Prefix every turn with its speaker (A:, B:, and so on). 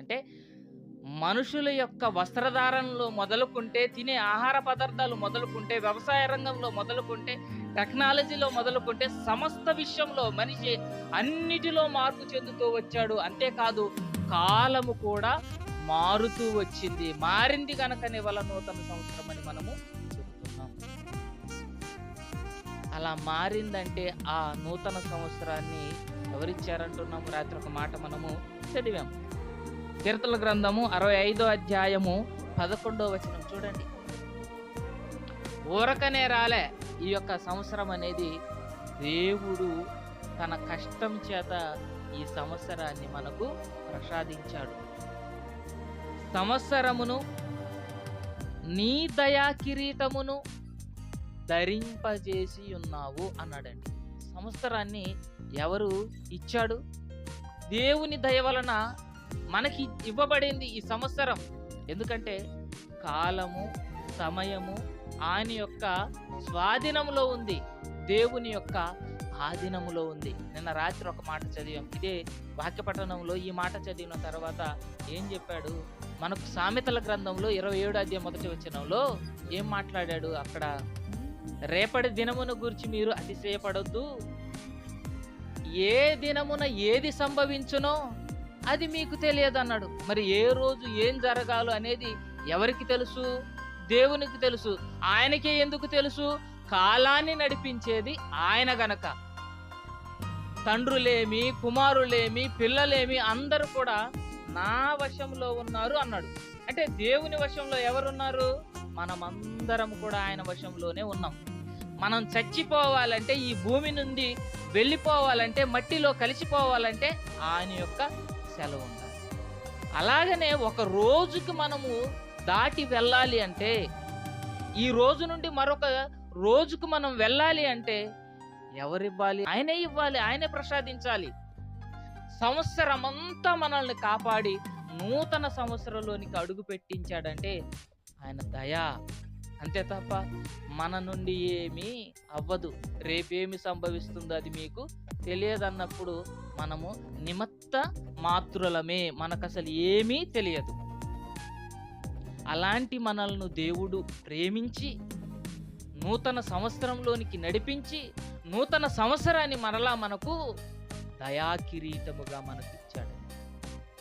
A: అంటే మనుషుల యొక్క వస్త్రధారణలో మొదలుకుంటే, తినే ఆహార పదార్థాలు మొదలుకుంటే, వ్యవసాయ రంగంలో మొదలుకుంటే, టెక్నాలజీలో మొదలుకుంటే, సమస్త విషయంలో మనిషి అన్నిటిలో మార్పు చెందుతూ వచ్చాడు. అంతేకాదు కాలము కూడా మారుతూ వచ్చింది. మారింది గనకనే వాళ్ళ నూతన సంవత్సరం అని మనము చెబుతున్నాం. అలా మారిందంటే ఆ నూతన సంవత్సరాన్ని ఎవరిచ్చారంటున్నాము? రాత్రి ఒక మాట మనము చదివాం. కీర్తనల గ్రంథము 65వ అధ్యాయము 11వ వచనం చూడండి. ఊరకనే రాలే ఈ యొక్క సంవత్సరం అనేది. దేవుడు తన కష్టం చేత ఈ సంవత్సరాన్ని మనకు ప్రసాదించాడు. సంవత్సరమును నీ దయా కిరీటమును ధరింపజేసి ఉన్నావు అన్నాడండి. సంవత్సరాన్ని ఎవరు ఇచ్చాడు? దేవుని దయ వలన మనకి ఇవ్వబడింది ఈ సంవత్సరం. ఎందుకంటే కాలము, సమయము ఆయన యొక్క స్వాధీనంలో ఉంది, దేవుని యొక్క ఆధీనములో ఉంది. నిన్న రాత్రి ఒక మాట చదివాం. ఇదే వాక్య పఠనంలో ఈ మాట చదివిన తర్వాత ఏం చెప్పాడు మనకు? సామెతల గ్రంథంలో 27వ అధ్యాయం 1వ వచనంలో ఏం మాట్లాడాడు? అక్కడ రేపటి దినమును గురించి మీరు అతిశయపడొద్దు, ఏ దినమున ఏది సంభవించునో అది మీకు తెలియదు అన్నాడు. మరి ఏ రోజు ఏం జరగాలో అనేది ఎవరికి తెలుసు? దేవునికి తెలుసు. ఆయనకే ఎందుకు తెలుసు? కాలాన్ని నడిపించేది ఆయన గనక. తండ్రులేమి, కుమారులేమి, పిల్లలేమి అందరూ కూడా నా వశంలో ఉన్నారు అన్నాడు. అంటే దేవుని వశంలో ఎవరున్నారు? మనమందరం కూడా ఆయన వశంలోనే ఉన్నాం. మనం చచ్చిపోవాలంటే, ఈ భూమి నుండి వెళ్ళిపోవాలంటే, మట్టిలో కలిసిపోవాలంటే ఆయన యొక్క సెలవు ఉండాలి. అలాగనే ఒక రోజుకి మనము దాటి వెళ్ళాలి అంటే, ఈ రోజు నుండి మరొక రోజుకు మనం వెళ్ళాలి అంటే ఎవరివ్వాలి? ఆయనే ఇవ్వాలి, ఆయనే ప్రసాదించాలి. సంవత్సరం అంతా మనల్ని కాపాడి నూతన సంవత్సరంలోనికి అడుగు పెట్టించాడంటే ఆయన దయా. అంతే తప్ప మన నుండి ఏమీ అవ్వదు. రేపేమి సంభవిస్తుందో అది మీకు తెలియదన్నప్పుడు మనము నిమిత్త మాత్రులమే, మనకు అసలు ఏమీ తెలియదు. అలాంటి మనల్ని దేవుడు ప్రేమించి నూతన సంవత్సరంలోనికి నడిపించి నూతన సంవత్సరాన్ని మరలా మనకు దయా కిరీటముగా మనకు